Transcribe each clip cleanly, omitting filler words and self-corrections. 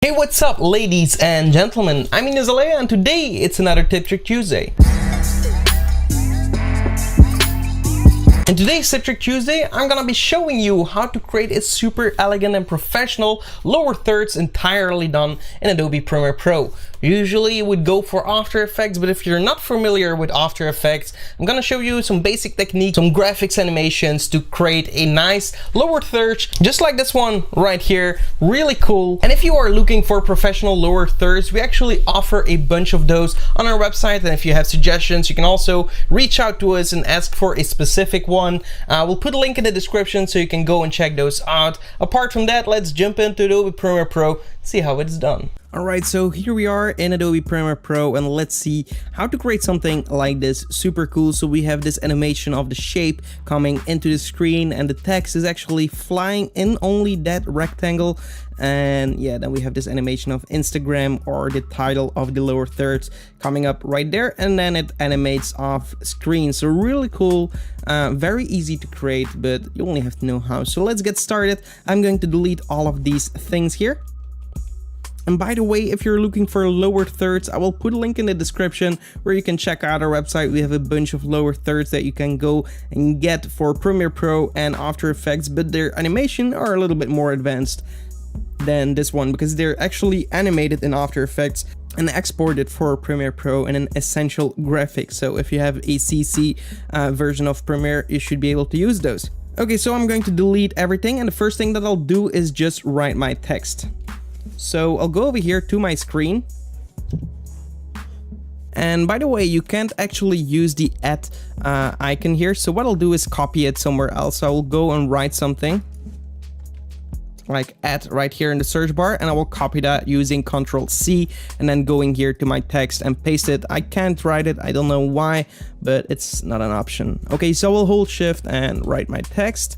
Hey, what's up, ladies and gentlemen? I'm Ines Alea, and today it's another Tip Trick Tuesday. In today's Tip Trick Tuesday, I'm gonna be showing you how to create a super elegant and professional lower thirds entirely done in Adobe Premiere Pro. Usually you would go for After Effects, but if you're not familiar with After Effects, I'm gonna show you some basic techniques, some graphics animations to create a nice lower thirds, just like this one right here. Really cool. And if you are looking for professional lower thirds, we actually offer a bunch of those on our website. And if you have suggestions, you can also reach out to us and ask for a specific one. We'll put a link in the description so you can go and check those out. Apart from that, let's jump into Adobe Premiere Pro, see how it's done. Alright, so here we are in Adobe Premiere Pro, and let's see how to create something like this. Super cool. So we have this animation of the shape coming into the screen, and the text is actually flying in only that rectangle. And yeah, then we have this animation of Instagram, or the title of the lower thirds coming up right there, and then it animates off screen. So really cool, very easy to create, but you only have to know how. So let's get started. I'm going to delete all of these things here. And by the way, if you're looking for lower thirds, I will put a link in the description where you can check out our website. We have a bunch of lower thirds that you can go and get for Premiere Pro and After Effects, but their animation are a little bit more advanced than this one because they're actually animated in After Effects and exported for Premiere Pro in an essential graphic. So if you have a CC version of Premiere, you should be able to use those. Okay, so I'm going to delete everything, and the first thing that I'll do is just write my text. So I'll go over here to my screen. And by the way, you can't actually use the @ icon here. So what I'll do is copy it somewhere else. So I will go and write something like @ right here in the search bar, and I will copy that using Ctrl+C and then going here to my text and paste it. I can't write it, I don't know why, but it's not an option. Okay, so we'll hold Shift and write my text.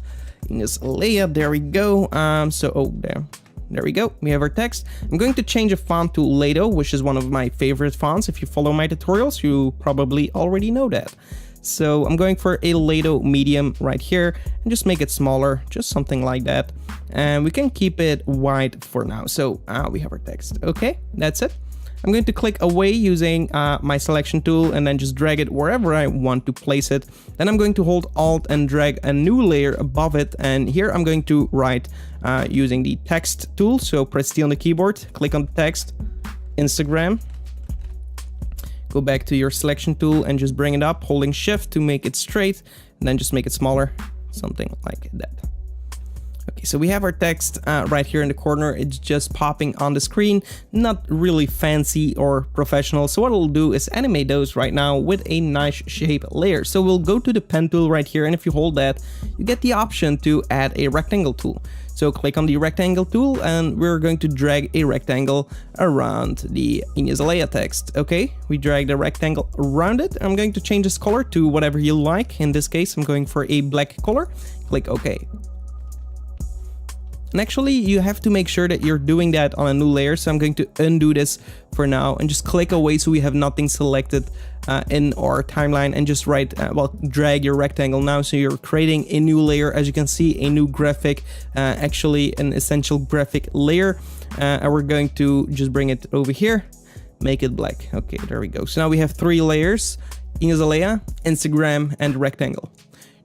Ines Alea, there we go. There we go, we have our text. I'm going to change a font to Lato, which is one of my favorite fonts. If you follow my tutorials, you probably already know that. So I'm going for a Lato medium right here and just make it smaller, just something like that. And we can keep it wide for now. So we have our text. Okay, that's it. I'm going to click away using my selection tool and then just drag it wherever I want to place it. Then I'm going to hold Alt and drag a new layer above it. And here I'm going to write using the text tool. So press T on the keyboard, click on the text, Instagram. Go back to your selection tool and just bring it up, holding Shift to make it straight, and then just make it smaller, something like that. Okay, so we have our text right here in the corner. It's just popping on the screen, not really fancy or professional. So what we'll do is animate those right now with a nice shape layer. So we'll go to the pen tool right here, and if you hold that, you get the option to add a rectangle tool. So click on the rectangle tool, and we're going to drag a rectangle around the Ines Alea text. Okay, we drag the rectangle around it. I'm going to change this color to whatever you like. In this case, I'm going for a black color. Click OK. And actually, you have to make sure that you're doing that on a new layer. So I'm going to undo this for now and just click away so we have nothing selected in our timeline, and just drag your rectangle now. So you're creating a new layer. As you can see, a new graphic, actually an essential graphic layer. And we're going to just bring it over here, make it black. Okay, there we go. So now we have 3 layers: Ines Alea, Instagram, and rectangle.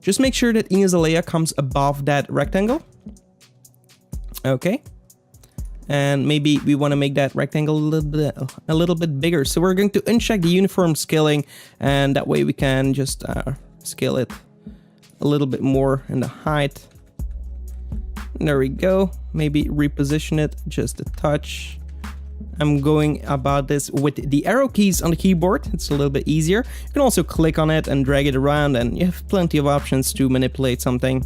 Just make sure that Ines Alea comes above that rectangle. Okay, and maybe we want to make that rectangle a little bit bigger. So we're going to uncheck the uniform scaling, and that way we can just scale it a little bit more in the height. And there we go. Maybe reposition it just a touch. I'm going about this with the arrow keys on the keyboard. It's a little bit easier. You can also click on it and drag it around, and you have plenty of options to manipulate something,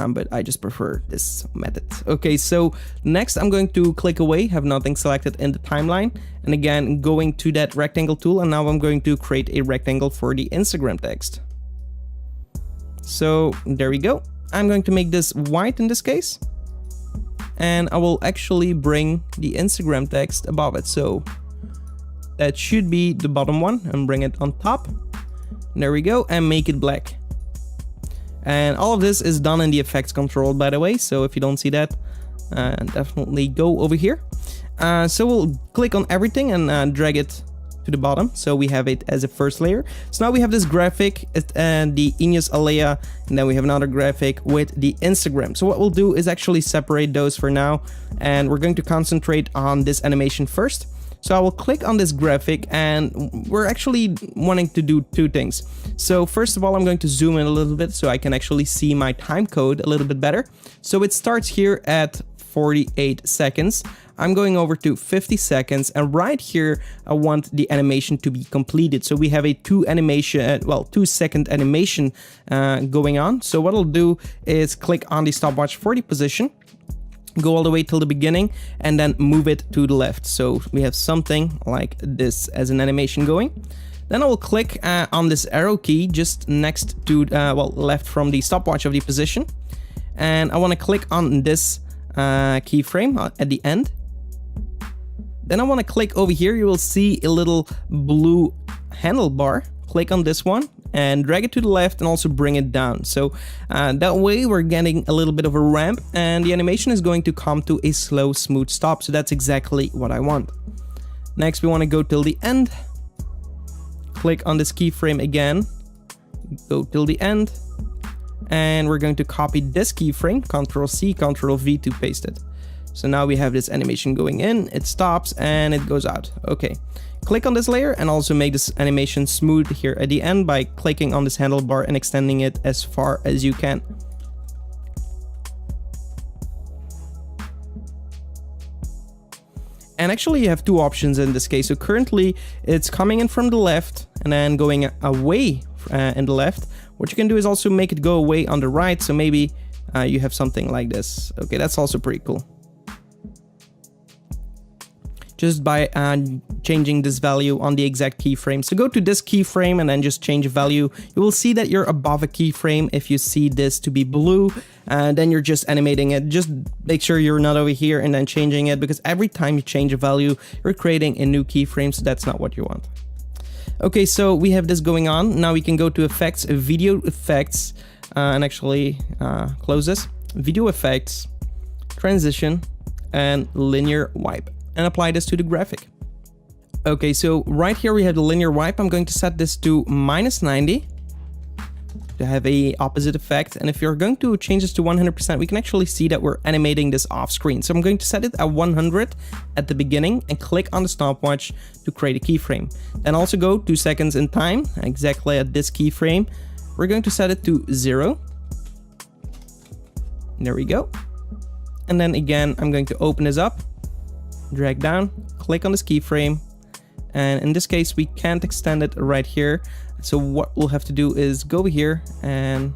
but I just prefer this method. Okay, so next I'm going to click away, have nothing selected in the timeline, and again going to that rectangle tool, and now I'm going to create a rectangle for the Instagram text. So there we go. I'm going to make this white in this case, and I will actually bring the Instagram text above it. So that should be the bottom one, and bring it on top. There we go, and make it black. And all of this is done in the effects control, by the way. So if you don't see that, definitely go over here. So we'll click on everything and drag it to the bottom, so we have it as a first layer. So now we have this graphic and the Ineos Alea, and then we have another graphic with the Instagram. So what we'll do is actually separate those for now, and we're going to concentrate on this animation first. So I will click on this graphic, and we're actually wanting to do two things. So first of all, I'm going to zoom in a little bit so I can actually see my time code a little bit better. So it starts here at 48 seconds. I'm going over to 50 seconds, and right here I want the animation to be completed. So we have a 2 second animation going on. So what I'll do is click on the stopwatch for the position, go all the way till the beginning, and then move it to the left. So we have something like this as an animation going. Then I will click on this arrow key just next to, left from the stopwatch of the position. And I want to click on this keyframe at the end. Then I want to click over here. You will see a little blue handlebar. Click on this one and drag it to the left and also bring it down. So that way we're getting a little bit of a ramp, and the animation is going to come to a slow, smooth stop. So that's exactly what I want. Next, we want to go till the end. Click on this keyframe again. Go till the end. And we're going to copy this keyframe, Ctrl C, Ctrl V to paste it. So now we have this animation going in, it stops, and it goes out. Okay, click on this layer and also make this animation smooth here at the end by clicking on this handlebar and extending it as far as you can. And actually you have two options in this case. So currently it's coming in from the left and then going away in the left. What you can do is also make it go away on the right. So maybe you have something like this. Okay, that's also pretty cool. Just by changing this value on the exact keyframe. So go to this keyframe and then just change the value. You will see that you're above a keyframe. If you see this to be blue, then you're just animating it. Just make sure you're not over here and then changing it, because every time you change a value, you're creating a new keyframe, so that's not what you want. Okay, so we have this going on. Now we can go to effects, video effects, and actually close this. Video effects, transition, and linear wipe, and apply this to the graphic. Okay, so right here we have the linear wipe. I'm going to set this to -90 to have a opposite effect. And if you're going to change this to 100%, we can actually see that we're animating this off screen. So I'm going to set it at 100 at the beginning and click on the stopwatch to create a keyframe. Then also go 2 seconds in time, exactly at this keyframe. We're going to set it to 0. There we go. And then again, I'm going to open this up, drag down, click on this keyframe. And in this case, we can't extend it right here. So what we'll have to do is go over here and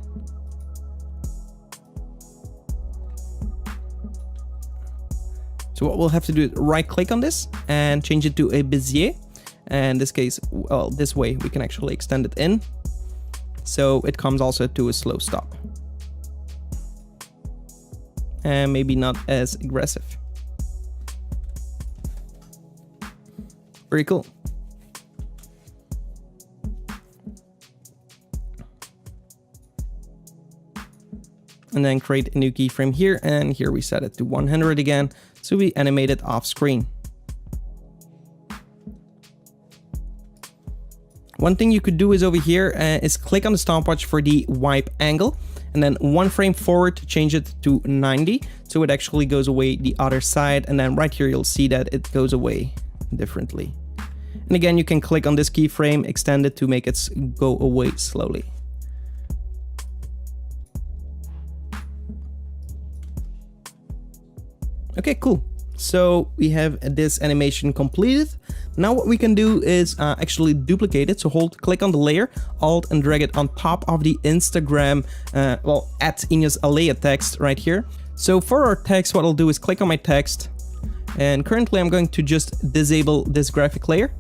right click on this and change it to a Bezier. And in this case, well, this way we can actually extend it in. So it comes also to a slow stop. And maybe not as aggressive. Very cool. And then create a new keyframe here, and here we set it to 100 again, so we animate it off screen. One thing you could do is over here is click on the stopwatch for the wipe angle, and then 1 frame forward to change it to 90, so it actually goes away the other side, and then right here you'll see that it goes away differently. And again, you can click on this keyframe, extend it to make it go away slowly. Okay, cool. So we have this animation completed. Now what we can do is actually duplicate it. So click on the layer, Alt and drag it on top of the Instagram, at Ineos Alea text right here. So for our text, what I'll do is click on my text, and currently I'm going to just disable this graphic layer.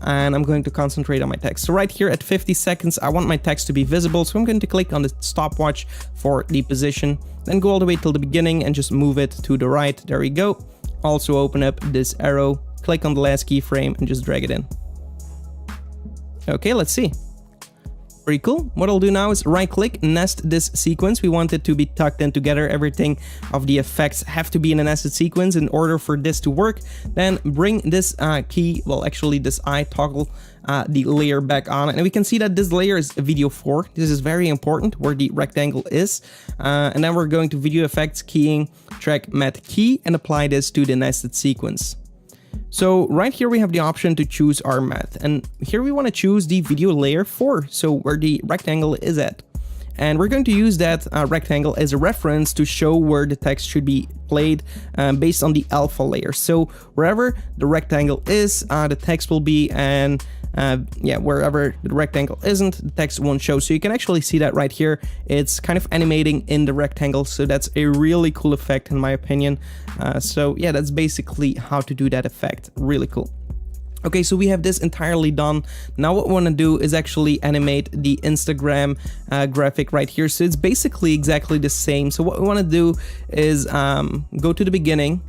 And I'm going to concentrate on my text. So right here at 50 seconds, I want my text to be visible. So I'm going to click on the stopwatch for the position, then go all the way till the beginning and just move it to the right. There we go. Also open up this arrow, click on the last keyframe and just drag it in. Okay, let's see. Pretty cool. What I'll do now is right click, nest this sequence. We want it to be tucked in together. Everything of the effects have to be in a nested sequence in order for this to work. Then bring this key, well actually this eye toggle the layer back on, and we can see that this layer is video 4. This is very important where the rectangle is, and then we're going to video effects, keying, track matte key, and apply this to the nested sequence. So right here we have the option to choose our matte, and here we want to choose the video layer 4, so where the rectangle is at. And we're going to use that rectangle as a reference to show where the text should be played based on the alpha layer. So wherever the rectangle is, the text will be, and yeah, wherever the rectangle isn't, the text won't show. So you can actually see that right here. It's kind of animating in the rectangle, so that's a really cool effect in my opinion. So yeah, that's basically how to do that effect. Really cool. Okay, so we have this entirely done. Now what we want to do is actually animate the Instagram graphic right here. So it's basically exactly the same. So what we want to do is go to the beginning,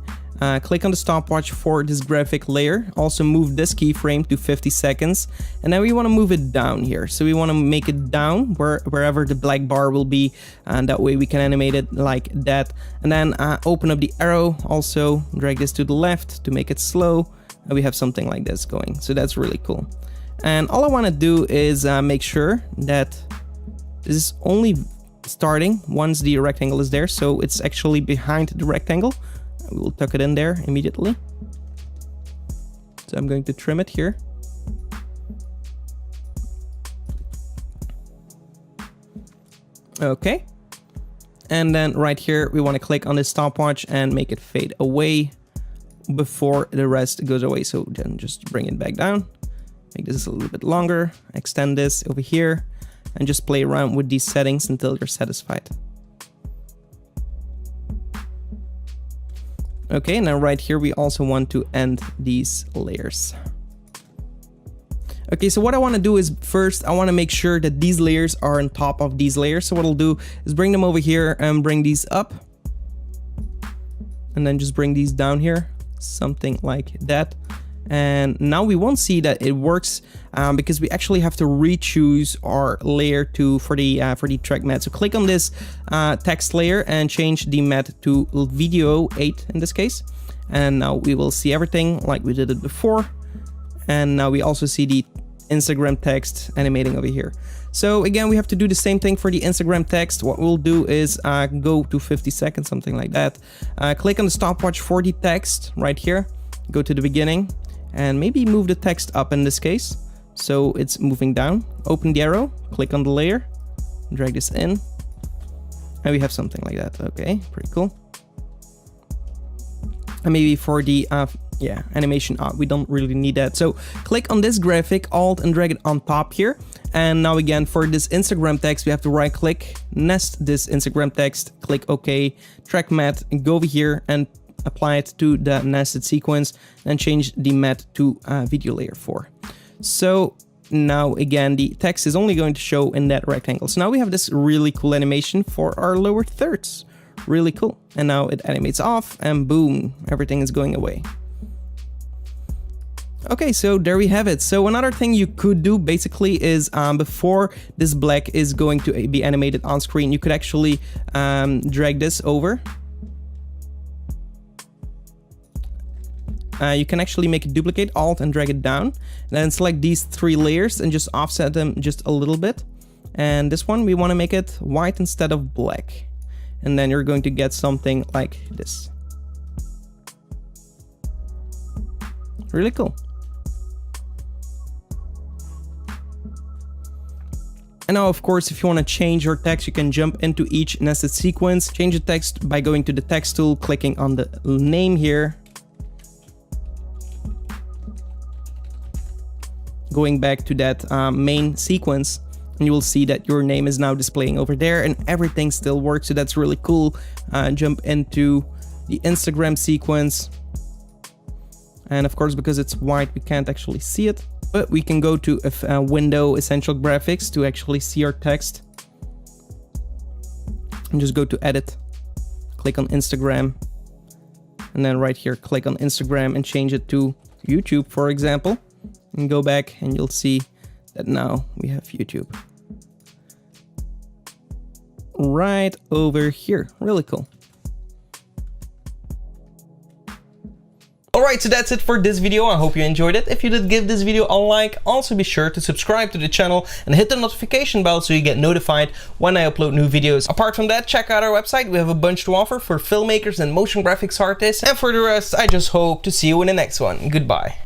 click on the stopwatch for this graphic layer, also move this keyframe to 50 seconds, and then we want to move it down here. So we want to make it down wherever the black bar will be, and that way we can animate it like that. And then open up the arrow, also drag this to the left to make it slow. We have something like this going, so that's really cool. And all I want to do is make sure that this is only starting once the rectangle is there, so it's actually behind the rectangle. We will tuck it in there immediately. So I'm going to trim it here. Okay, and then right here we want to click on this stopwatch and make it fade away before the rest goes away. So then just bring it back down, make this a little bit longer, extend this over here, and just play around with these settings until you're satisfied. Okay, now right here we also want to end these layers. Okay, so what I want to do is first I want to make sure that these layers are on top of these layers. So what I'll do is bring them over here and bring these up, and then just bring these down here, something like that. And now we won't see that it works because we actually have to re-choose our layer for the track matte. So click on this text layer and change the matte to video 8 in this case. And now we will see everything like we did it before. And now we also see the Instagram text animating over here. So again, we have to do the same thing for the Instagram text. What we'll do is go to 50 seconds, something like that. Click on the stopwatch for the text right here. Go to the beginning and maybe move the text up in this case, so it's moving down. Open the arrow, click on the layer, drag this in, and we have something like that. Okay, pretty cool. And maybe for the yeah, animation we don't really need that. So click on this graphic, alt and drag it on top here. And now again, for this Instagram text, we have to right click, nest this Instagram text, click OK, track matte, and go over here and apply it to the nested sequence and change the matte to video layer 4. So now again, the text is only going to show in that rectangle. So now we have this really cool animation for our lower thirds. Really cool. And now it animates off and boom, everything is going away. Okay, so there we have it. So another thing you could do basically is before this black is going to be animated on screen, you could actually drag this over. You can actually make a duplicate, alt and drag it down, and then select these 3 layers and just offset them just a little bit. And this one we want to make it white instead of black, and then you're going to get something like this. Really cool. And now, of course, if you want to change your text, you can jump into each nested sequence, change the text by going to the text tool, clicking on the name here, going back to that main sequence, and you will see that your name is now displaying over there and everything still works. So that's really cool. Jump into the Instagram sequence. And of course, because it's white, we can't actually see it, but we can go to a window, essential graphics, to actually see our text. And just go to edit, click on Instagram, and then right here, click on Instagram and change it to YouTube, for example. And go back and you'll see that now we have YouTube. right over here. Really cool. Alright, so that's it for this video. I hope you enjoyed it. If you did, give this video a like. Also be sure to subscribe to the channel and hit the notification bell so you get notified when I upload new videos. Apart from that, check out our website. We have a bunch to offer for filmmakers and motion graphics artists. And for the rest, I just hope to see you in the next one. Goodbye.